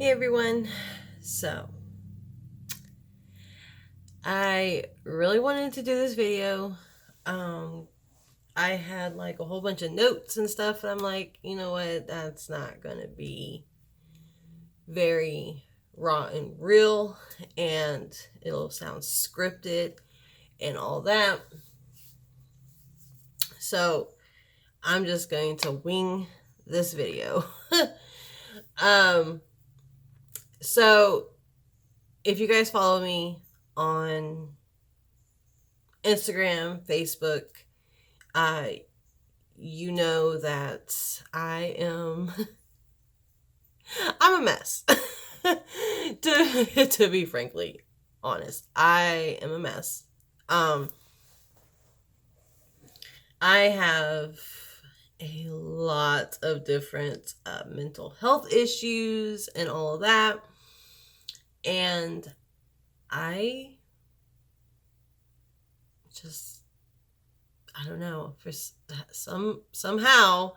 Hey everyone. So, I really wanted to do this video. Um, I had like a whole bunch of notes and stuff, and I'm like, you know what? That's not gonna be very raw and real, and it'll sound scripted and all that. So, I'm just going to wing this video. um, so if you guys follow me on Instagram, Facebook, uh, you know that I'm a mess. to be frankly honest, I am a mess. Um, I have a lot of different mental health issues and all of that, and I just I don't know, for somehow,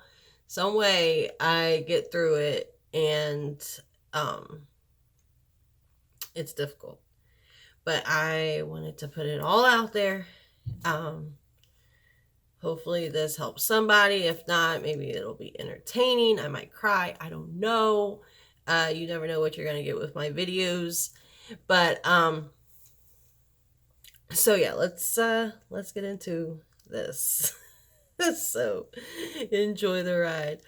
some way I get through it, and um it's difficult. But I wanted to put it all out there. Um Hopefully this helps somebody. If not, maybe it'll be entertaining. I might cry. I don't know. You never know what you're going to get with my videos. But so yeah, let's get into this. So enjoy the ride.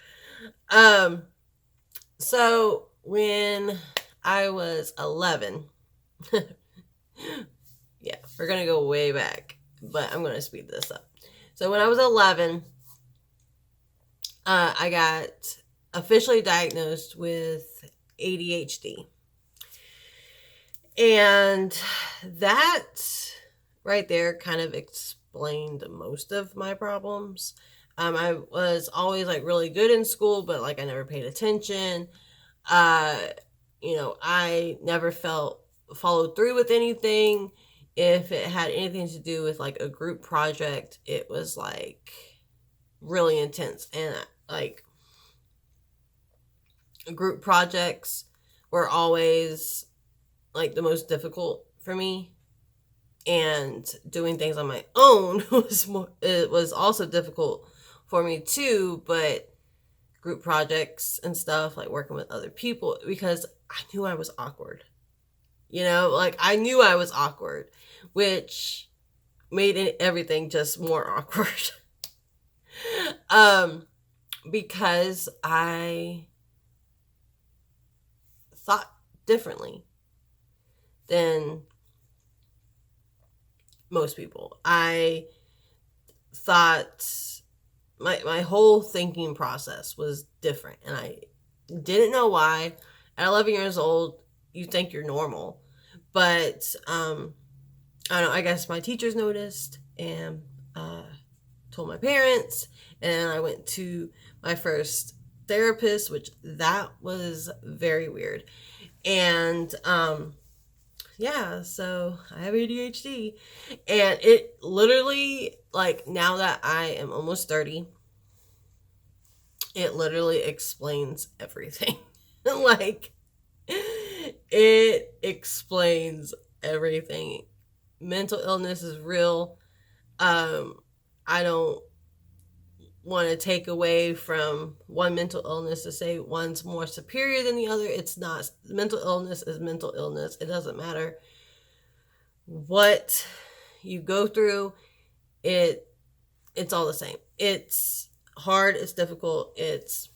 So when I was 11, yeah, we're gonna go way back, but I'm gonna speed this up. So when I was 11, I got officially diagnosed with ADHD, and that right there kind of explained most of my problems. I was always like really good in school, but like I never paid attention. Uh, I never felt followed through with anything. If it had anything to do with like a group project, it was like really intense. And like group projects were always like the most difficult for me. And doing things on my own it was also difficult for me too, but group projects and stuff, like working with other people, because I knew I was awkward. Like I knew I was awkward, which made everything just more awkward. Because I thought differently than most people. I thought my whole thinking process was different, and I didn't know why. At 11 years old, you think you're normal, but I don't know, I guess my teachers noticed and told my parents, and I went to my first therapist, which that was very weird. And yeah, so I have ADHD, and it literally, like, now that I am almost 30, it literally explains everything. Like, it explains everything. Mental illness is real. I don't want to take away from one mental illness to say one's more superior than the other. It's not. Mental illness is mental illness. It doesn't matter what you go through. It's all the same. It's hard, it's difficult, it's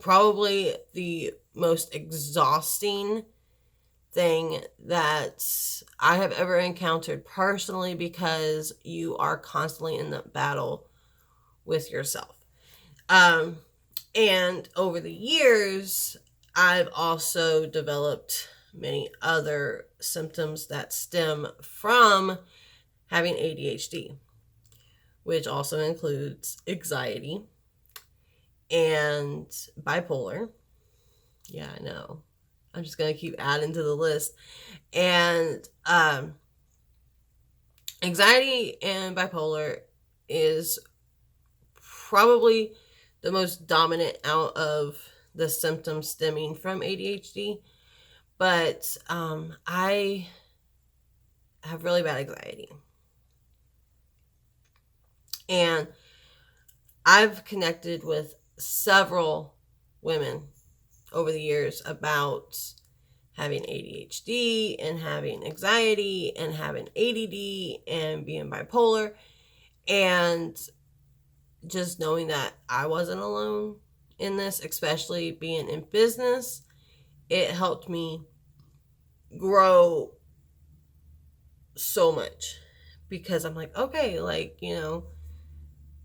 probably the most exhausting thing that I have ever encountered personally, because you are constantly in the battle with yourself. And over the years, I've also developed many other symptoms that stem from having ADHD, which also includes anxiety and bipolar. Yeah, I know. I'm just going to keep adding to the list. And anxiety and bipolar is probably the most dominant out of the symptoms stemming from ADHD, but I have really bad anxiety. And I've connected with several women over the years about having ADHD and having anxiety and having ADD and being bipolar, and just knowing that I wasn't alone in this, especially being in business, it helped me grow so much, because I'm like, okay, like,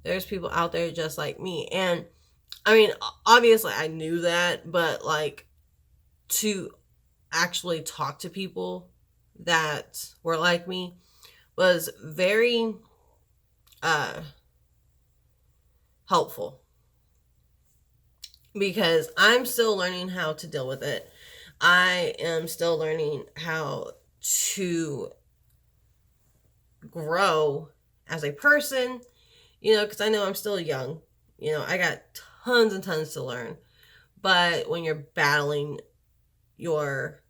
there's people out there just like me. And I mean, obviously I knew that, but like, to actually talk to people that were like me was very helpful, because I'm still learning how to deal with it. I am still learning how to grow as a person, because I know I'm still young. I got tons and tons to learn. But when you're battling your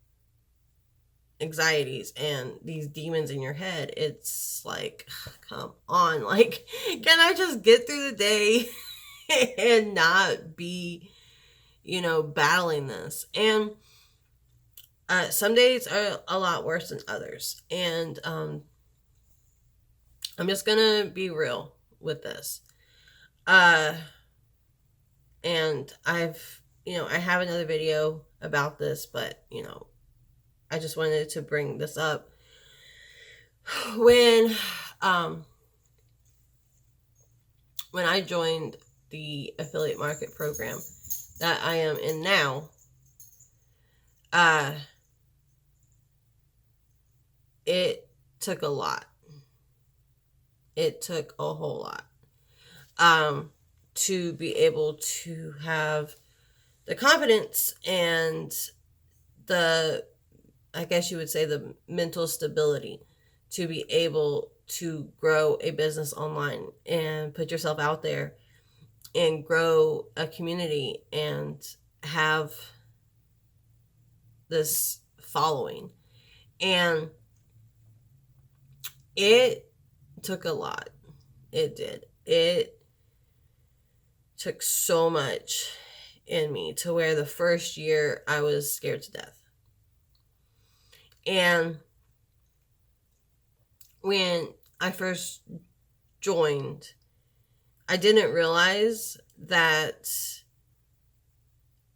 anxieties and these demons in your head, it's like, come on, like, can I just get through the day and not be, battling this? And some days are a lot worse than others. And I'm just gonna be real with this. And I have another video about this, but I just wanted to bring this up. When I joined the affiliate market program that I am in now, it took a lot. It took a whole lot to be able to have the confidence and I guess you would say, the mental stability to be able to grow a business online and put yourself out there and grow a community and have this following. And it took a lot. It did. It took so much in me, to where the first year I was scared to death. And when I first joined, I didn't realize that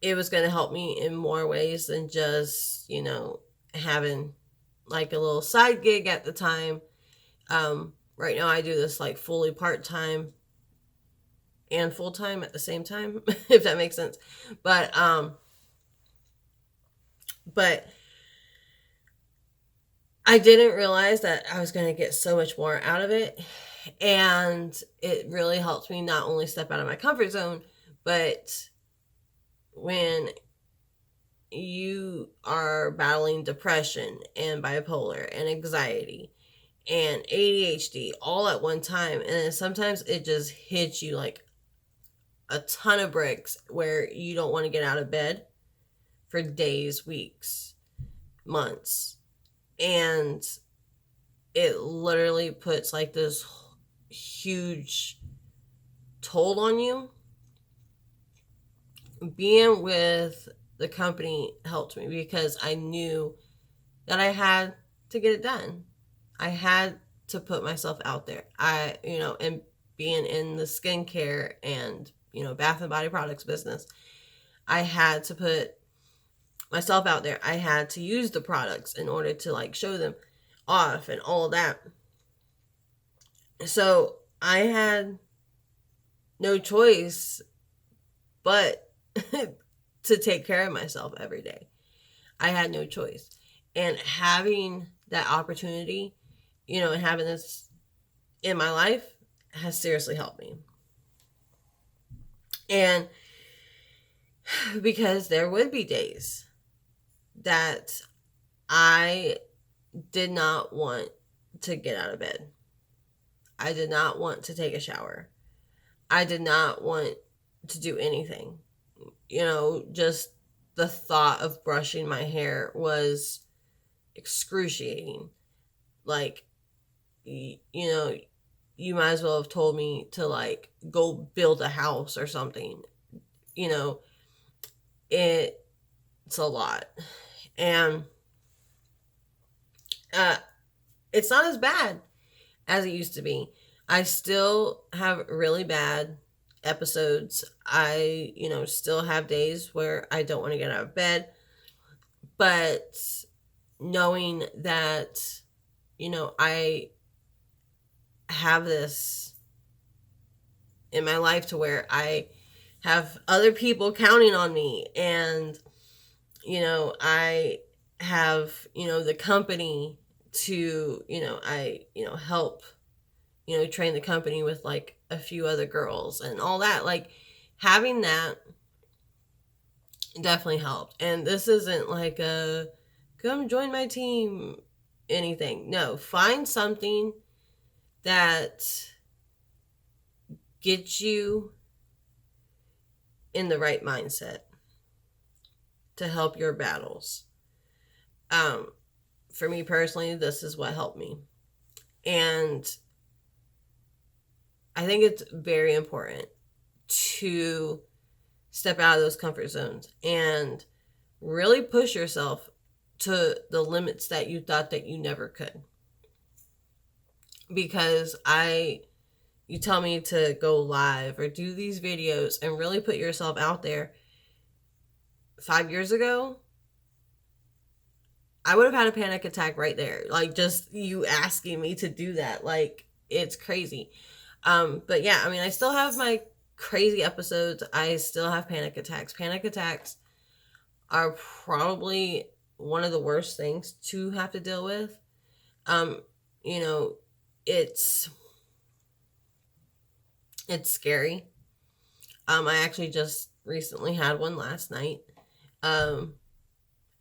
it was going to help me in more ways than just, having like a little side gig at the time. Right now I do this like fully part-time and full-time at the same time, if that makes sense. But I didn't realize that I was going to get so much more out of it. And it really helped me not only step out of my comfort zone, but when you are battling depression and bipolar and anxiety and ADHD all at one time, and then sometimes it just hits you like a ton of bricks, where you don't want to get out of bed for days, weeks, months. And it literally puts like this huge toll on you. Being with the company helped me, because I knew that I had to get it done. I had to put myself out there. And being in the skincare and, bath and body products business, I had to put myself out there. I had to use the products in order to like show them off and all that. So I had no choice but to take care of myself every day. I had no choice. And having that opportunity, and having this in my life has seriously helped me. And because there would be days that I did not want to get out of bed. I did not want to take a shower. I did not want to do anything. just the thought of brushing my hair was excruciating. Like, you might as well have told me to like go build a house or something. You know, it's a lot. And uh, it's not as bad as it used to be. I still have really bad episodes. I, still have days where I don't want to get out of bed. But knowing that, I have this in my life to where I have other people counting on me, and I have the company to help train the company with like a few other girls and all that. Like, having that definitely helped. And this isn't like a come join my team anything. No, find something that gets you in the right mindset to help your battles. For me personally, this is what helped me. And I think it's very important to step out of those comfort zones and really push yourself to the limits that you thought that you never could. Because you tell me to go live or do these videos and really put yourself out there. 5 years ago, I would have had a panic attack right there. Like, just you asking me to do that. Like, it's crazy. But yeah, I mean, I still have my crazy episodes. I still have panic attacks. Panic attacks are probably one of the worst things to have to deal with. It's scary. I actually just recently had one last night.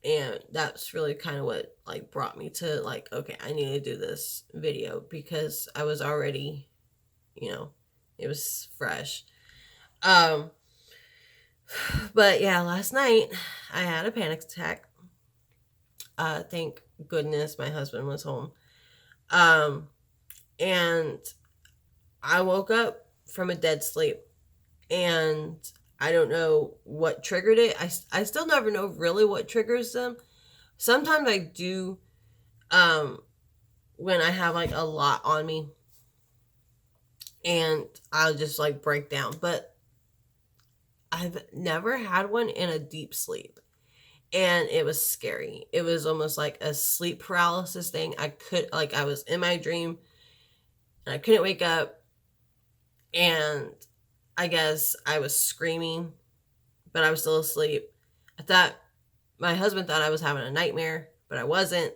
And that's really kind of what like brought me to like, okay, I need to do this video because I was already, it was fresh. But yeah, last night I had a panic attack. Thank goodness my husband was home. And I woke up from a dead sleep, and I don't know what triggered it. I still never know really what triggers them. Sometimes I do, when I have like a lot on me, and I'll just like break down. But I've never had one in a deep sleep, and it was scary. It was almost like a sleep paralysis thing. I was in my dream, and I couldn't wake up, and I guess I was screaming, but I was still asleep. My husband thought I was having a nightmare, but I wasn't.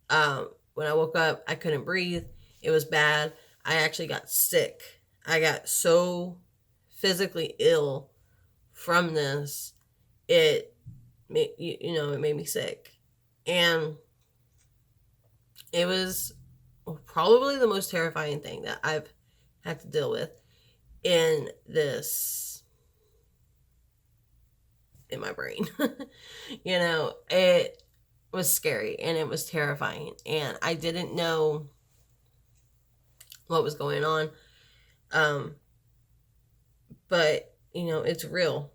When I woke up, I couldn't breathe. It was bad. I actually got sick. I got so physically ill from this. It made me sick. And it was probably the most terrifying thing that I've had to deal with in my brain. It was scary and it was terrifying, and I didn't know what was going on. But it's real.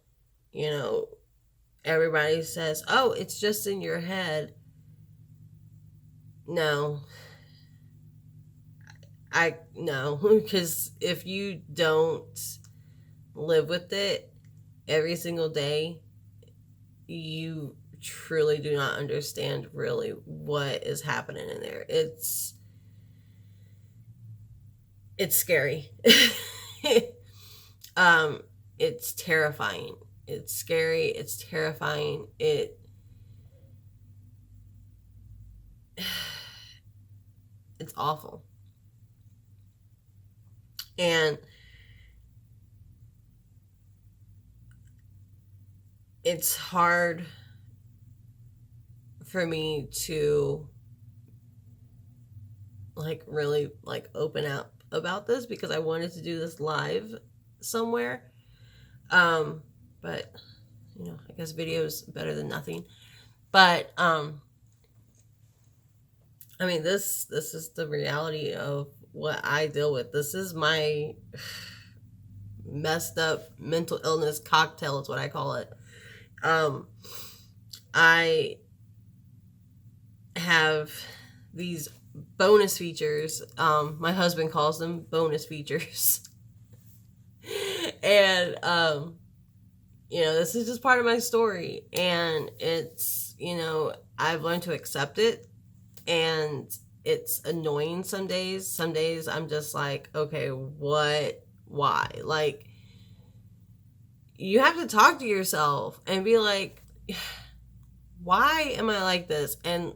Everybody says, oh, it's just in your head. No, because if you don't live with it every single day, you truly do not understand really what is happening in there. It's scary. It's terrifying. It's scary. It's terrifying. It's awful. And it's hard for me to like really like open up about this because I wanted to do this live somewhere. But I guess video is better than nothing. But I mean, this is the reality of what I deal with. This is my messed up mental illness cocktail is what I call it. I have these bonus features. My husband calls them bonus features. And this is just part of my story, and it's, I've learned to accept it, and it's annoying some days. Some days I'm just like, okay, why? Like, you have to talk to yourself and be like, why am I like this? And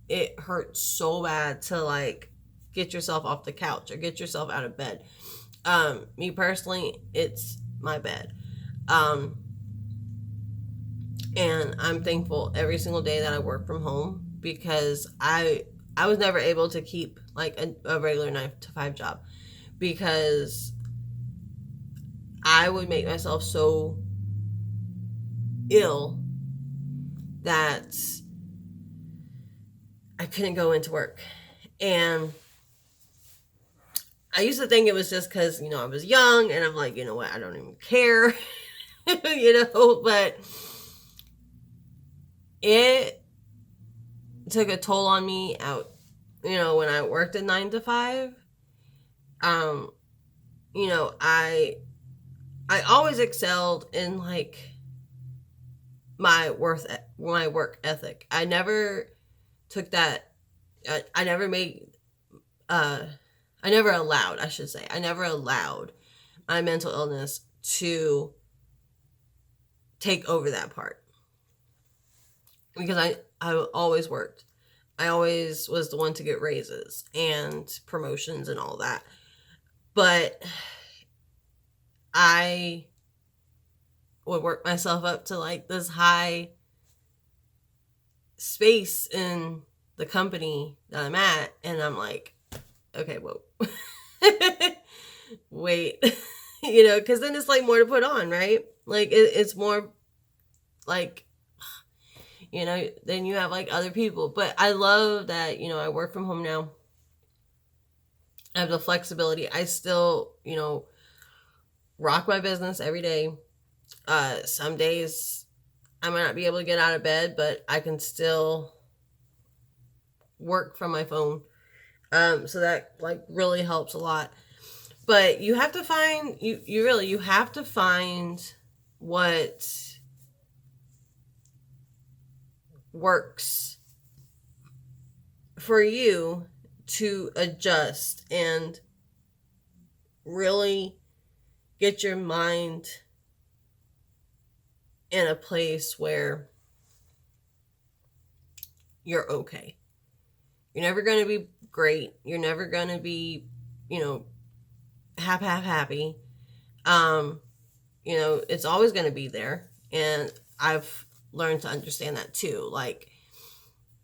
it hurts so bad to like get yourself off the couch or get yourself out of bed. Me personally, it's my bed. And I'm thankful every single day that I work from home, because I was never able to keep like a regular 9 to 5 job, because I would make myself so ill that I couldn't go into work. And I used to think it was just because, I was young, and I'm like, you know what, I don't even care, but it took a toll on me out, when I worked at 9 to 5. I always excelled in like my work ethic. I never took that. I never allowed, I should say, I never allowed my mental illness to take over that part, because I always worked. I always was the one to get raises and promotions and all that. But I would work myself up to like this high space in the company that I'm at, and I'm like, okay, whoa. Wait. Because then it's like more to put on, right? Like it's more like, then you have like other people. But I love that, I work from home now. I have the flexibility. I still, rock my business every day. Some days I might not be able to get out of bed, but I can still work from my phone. So that like really helps a lot. But you have to find, you have to find what works for you to adjust and really get your mind in a place where you're okay. You're never going to be great. You're never going to be, happy. It's always going to be there. And I've learned to understand that too. Like,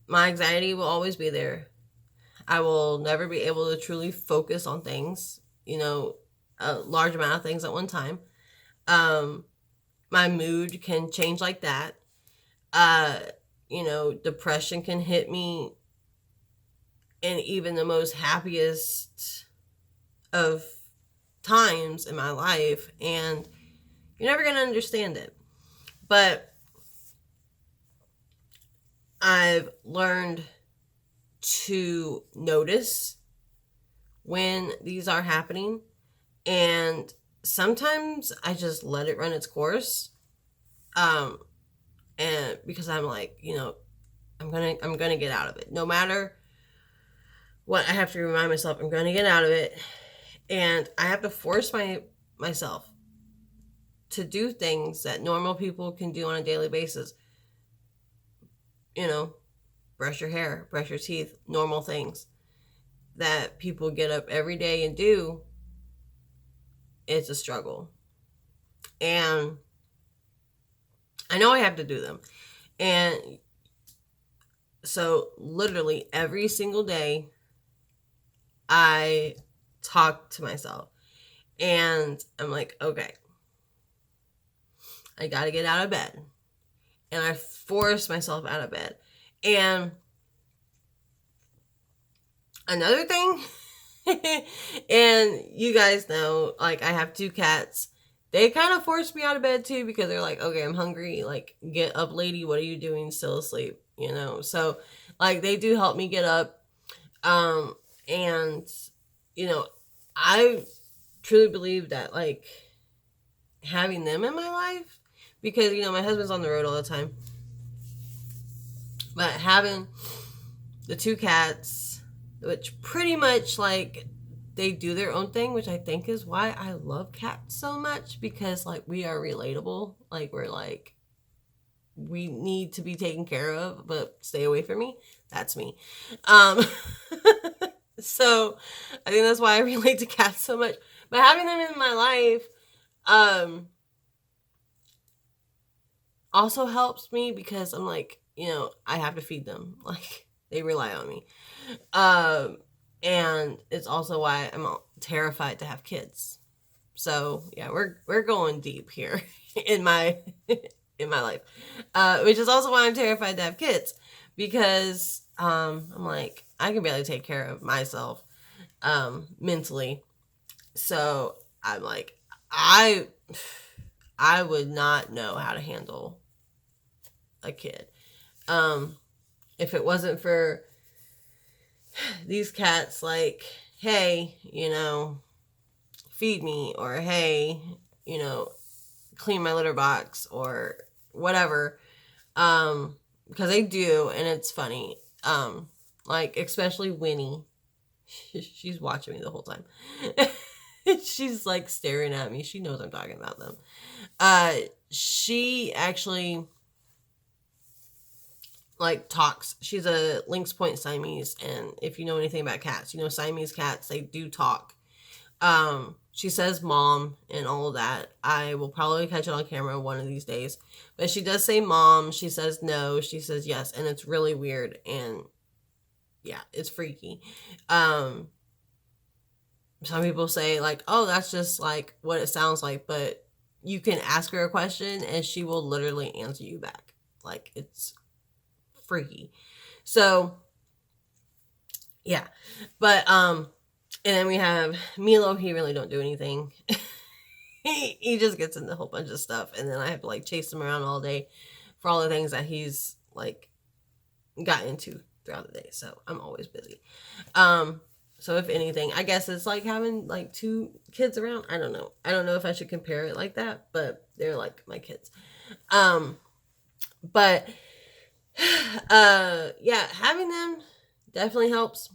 my anxiety will always be there. I will never be able to truly focus on things, a large amount of things at one time. My mood can change like that. Depression can hit me in even the most happiest of times in my life, and you're never going to understand it. But I've learned to notice when these are happening, and sometimes I just let it run its course. And because I'm like, I'm gonna get out of it. No matter what, I have to remind myself I'm gonna get out of it. And I have to force myself to do things that normal people can do on a daily basis. Brush your hair, brush your teeth, normal things that people get up every day and do. It's a struggle. And I know I have to do them. And so literally every single day I talk to myself, and I'm like, okay, I got to get out of bed. And I forced myself out of bed. And another thing, and you guys know, like, I have 2 cats. They kind of forced me out of bed too, because they're like, okay, I'm hungry. Like, get up, lady. What are you doing? Still asleep, you know? So, like, they do help me get up. And, you know, I truly believe that, like, having them in my life, because, you know, my husband's on the road all the time, but having the 2 cats, which pretty much, like, they do their own thing, which I think is why I love cats so much, because, like, we are relatable. Like, we're like, we need to be taken care of, but stay away from me. That's me. So I think that's why I relate to cats so much. But having them in my life, also helps me, because I'm like, you know, I have to feed them. Like, they rely on me. And it's also why I'm terrified to have kids. So yeah, we're going deep here in my in my life, which is also why I'm terrified to have kids, because I'm like, I can barely take care of myself mentally. So I'm like, I would not know how to handle a kid. If it wasn't for these cats, like, hey, you know, feed me, or hey, you know, clean my litter box, or whatever, because they do, and it's funny, like, especially Winnie, she's watching me the whole time. She's like staring at me. She knows I'm talking about them. She actually, like, talks. She's a Lynx Point Siamese, and if you know anything about cats, you know Siamese cats, they do talk. She says mom and all of that. I will probably catch it on camera one of these days, but she does say mom. She says no. She says yes, and it's really weird, and yeah, it's freaky. Some people say, like, oh, that's just like what it sounds like, but you can ask her a question and she will literally answer you back. Like, it's freaky. So yeah, but and then we have Milo. He really don't do anything. he just gets into a whole bunch of stuff, and then I have to, like, chase him around all day for all the things that he's, like, got into throughout the day. So I'm always busy. So if anything, I guess it's like having, like, 2 kids around. I don't know if I should compare it like that, but they're like my kids. But yeah, having them definitely helps.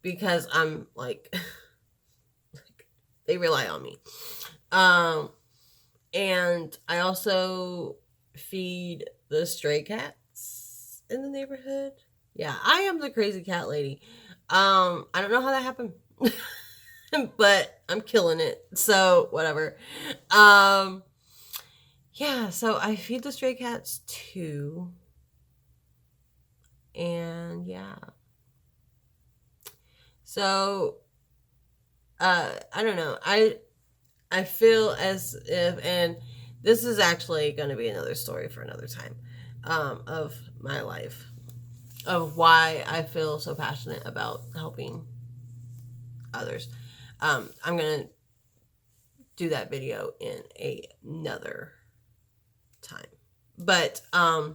Because I'm like, they rely on me. And I also feed the stray cats in the neighborhood. Yeah, I am the crazy cat lady. I don't know how that happened, but I'm killing it. So whatever. Yeah, so I feed the stray cats too. And yeah. So I don't know. I feel as if, and this is actually going to be another story for another time, of my life, of why I feel so passionate about helping others. I'm going to do that video in another time. But I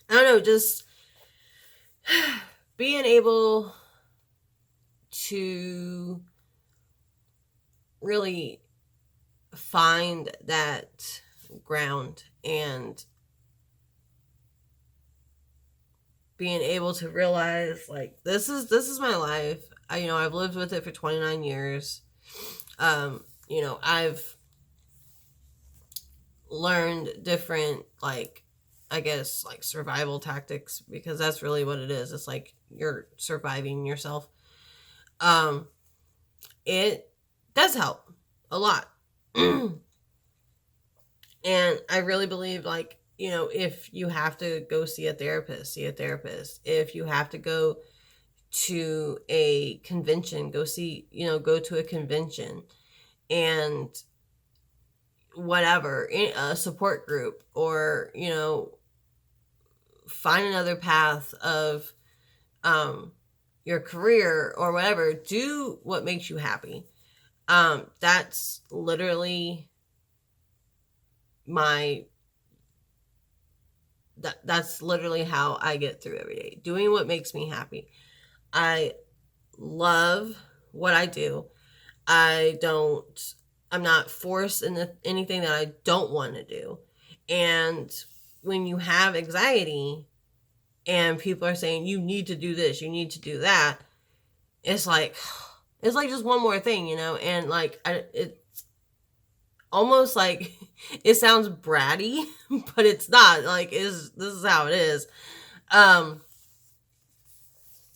don't know, just being able to really find that ground, and being able to realize, like, this is my life. I've lived with it for 29 years. I've learned different, like, I guess, like, survival tactics, because that's really what it is. It's like you're surviving yourself. It does help a lot. And I really believe, like, if you have to go see a therapist, see a therapist. If you have to go to a convention, go to a convention. and whatever, a support group, or, find another path of your career or whatever. Do what makes you happy. That's literally that's literally how I get through every day. Doing what makes me happy. I love what I do. I'm not forced into anything that I don't want to do. And when you have anxiety and people are saying you need to do this, you need to do that, it's like just one more thing, and like it's almost like it sounds bratty, but it's not. Like, this is how it is.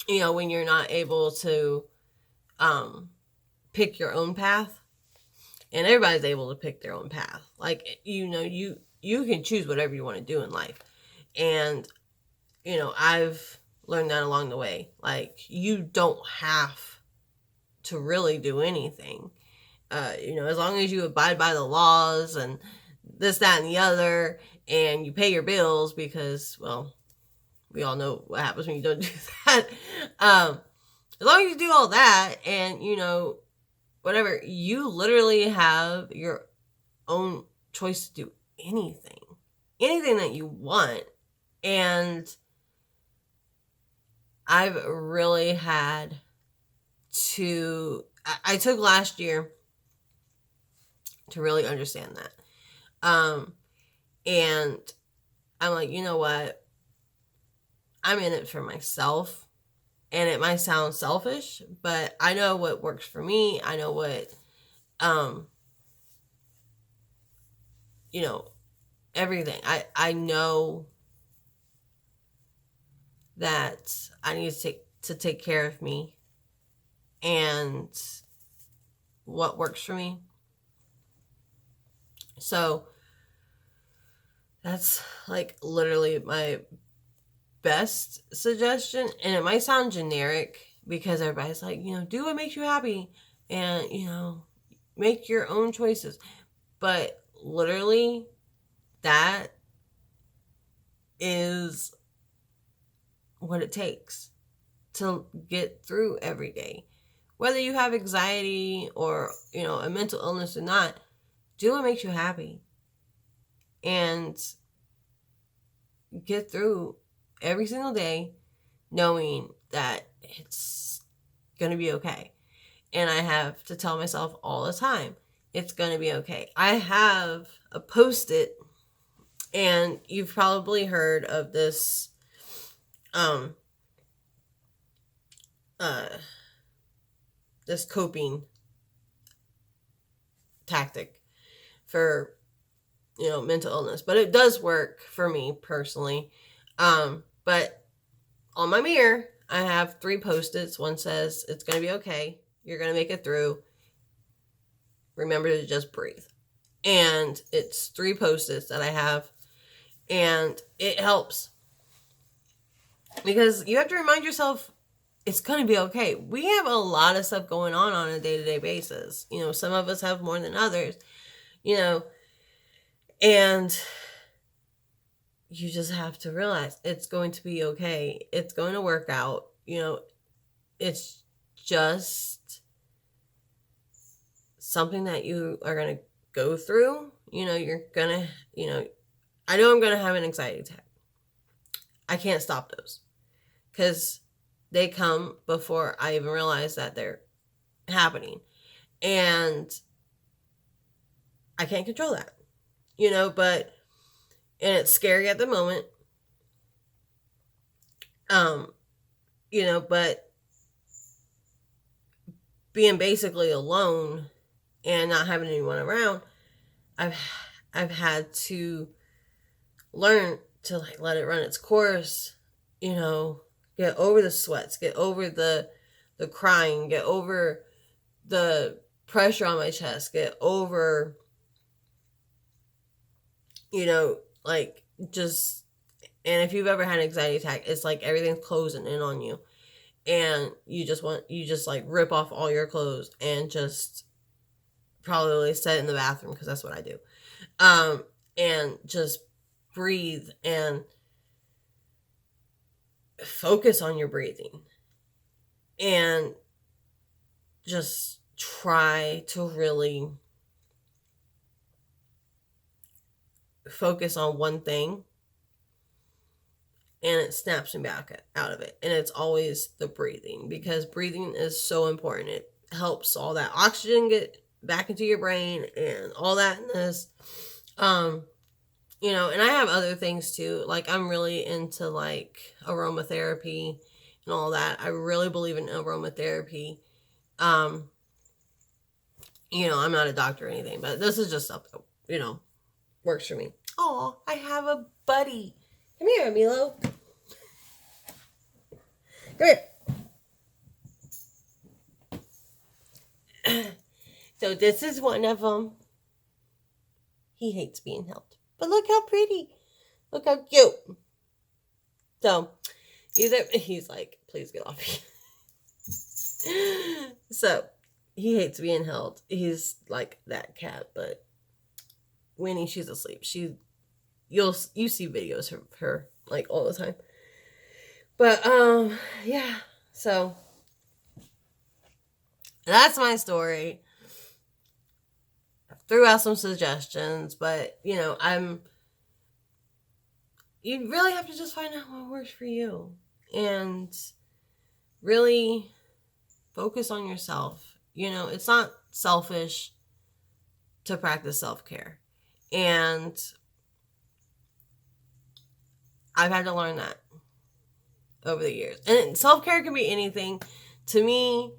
When you're not able to pick your own path, and everybody's able to pick their own path. Like, you can choose whatever you want to do in life. And, I've learned that along the way. Like, you don't have to really do anything. As long as you abide by the laws and this, that, and the other, and you pay your bills, because, well, we all know what happens when you don't do that. As long as you do all that and, whatever, you literally have your own choice to do anything that you want. And I've really had to, I took last year to really understand that. And I'm like, you know what? I'm in it for myself. And it might sound selfish, but I know what works for me. I know what, everything. I know that I need to take care of me and what works for me. So that's like literally my best suggestion. And it might sound generic because everybody's like, do what makes you happy and, make your own choices. But literally, that is what it takes to get through every day. Whether you have anxiety or, a mental illness or not, do what makes you happy and get through every single day knowing that it's going to be okay. And I have to tell myself all the time, it's going to be okay. I have a Post-it, and you've probably heard of this this coping tactic for mental illness, but it does work for me personally. But on my mirror, I have 3 Post-its. One says, it's going to be okay. You're going to make it through. Remember to just breathe. And it's 3 Post-its that I have. And it helps. Because you have to remind yourself, it's going to be okay. We have a lot of stuff going on a day-to-day basis. Some of us have more than others. And you just have to realize it's going to be okay. It's going to work out. It's just something that you are going to go through. You're going to, I know I'm going to have an anxiety attack. I can't stop those because they come before I even realize that they're happening. And I can't control that, but, and it's scary at the moment. But being basically alone and not having anyone around, I've had to learn to like let it run its course, get over the sweats, get over the crying, get over the pressure on my chest, get over, like just, and if you've ever had an anxiety attack, it's like everything's closing in on you. And you just like rip off all your clothes and just probably sit in the bathroom because that's what I do. And just breathe and focus on your breathing and just try to really focus on one thing, and it snaps me back out of it. And it's always the breathing, because breathing is so important. It helps all that oxygen get back into your brain and all that in this. And I have other things too. Like, I'm really into like aromatherapy and all that. I really believe in aromatherapy. I'm not a doctor or anything, but this is just stuff that, works for me. Oh, I have a buddy. Come here, Milo. Come here. So this is one of them. He hates being held. But look how pretty. Look how cute. So, he's like, please get off me. So, he hates being held. He's like that cat, but Winnie, she's asleep. You see videos of her like all the time. But yeah. So that's my story. I threw out some suggestions, but you really have to just find out what works for you and really focus on yourself. It's not selfish to practice self-care. And I've had to learn that over the years. And self-care can be anything. To me,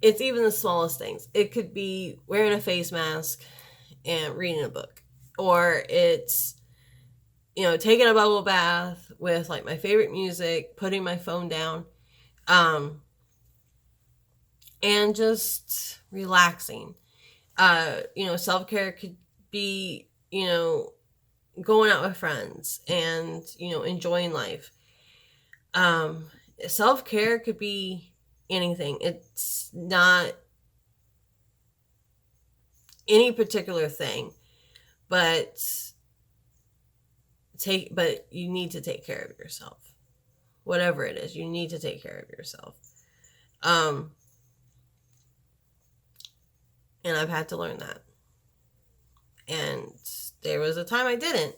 it's even the smallest things. It could be wearing a face mask and reading a book. Or it's, taking a bubble bath with like my favorite music, putting my phone down, and just relaxing. Self-care could be, going out with friends and, enjoying life. Self-care could be anything. It's not any particular thing, but you need to take care of yourself. Whatever it is, you need to take care of yourself. And I've had to learn that. And there was a time I didn't.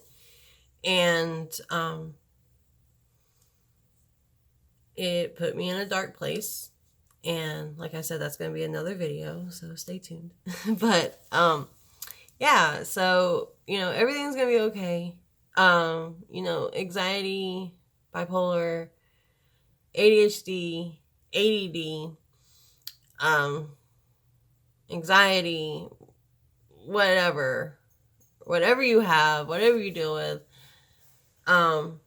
And it put me in a dark place. And like I said, that's going to be another video, so stay tuned. But yeah, so everything's going to be okay. Anxiety, bipolar, ADHD, ADD, anxiety, whatever you have, whatever you deal with, and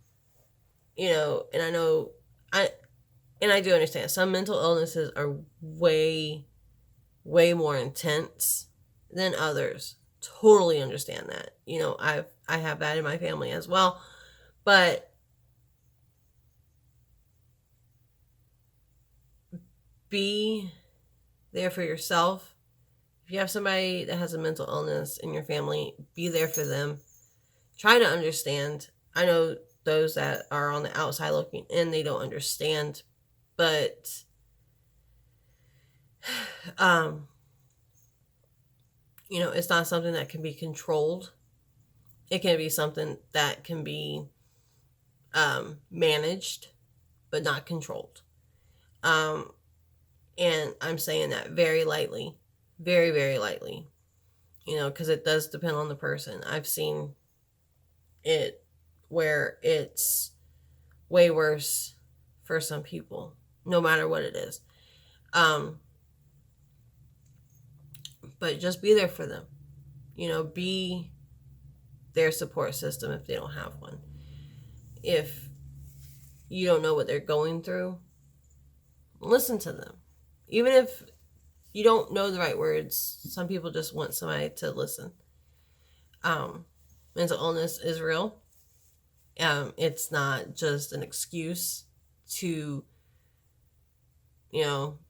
I do understand some mental illnesses are way, way more intense than others. Totally understand that. I have that in my family as well, but be there for yourself. If you have somebody that has a mental illness in your family, be there for them. Try to understand. I know those that are on the outside looking in, they don't understand, but it's not something that can be controlled. It can be something that can be managed, but not controlled. And I'm saying that very lightly, very, very lightly, because it does depend on the person. I've seen it where it's way worse for some people, no matter what it is. But just be there for them. Be their support system if they don't have one. If you don't know what they're going through, listen to them. Even if you don't know the right words, some people just want somebody to listen. Mental illness is real. It's not just an excuse to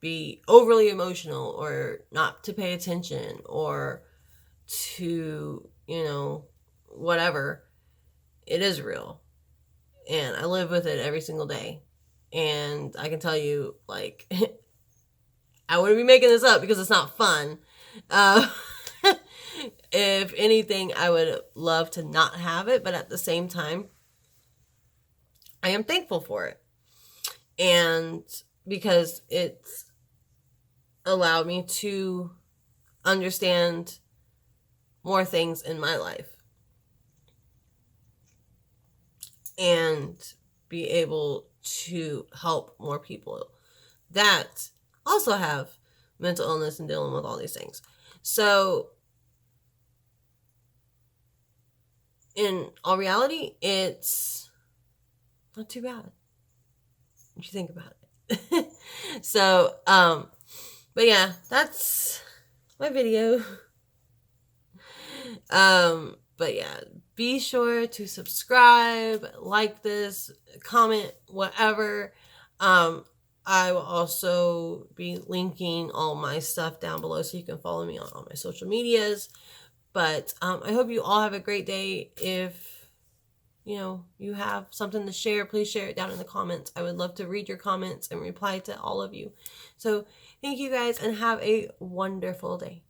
be overly emotional or not to pay attention or to, whatever. It is real. And I live with it every single day. And I can tell you, like, I wouldn't be making this up because it's not fun. Uh, if anything, I would love to not have it, but at the same time, I am thankful for it. And because it's allowed me to understand more things in my life and be able to help more people that also have mental illness and dealing with all these things. So in all reality, it's not too bad if you think about it. So, but yeah, that's my video. But yeah, be sure to subscribe, like this, comment, whatever. I will also be linking all my stuff down below so you can follow me on all my social medias. But I hope you all have a great day. If you have something to share, please share it down in the comments. I would love to read your comments and reply to all of you. So thank you guys and have a wonderful day.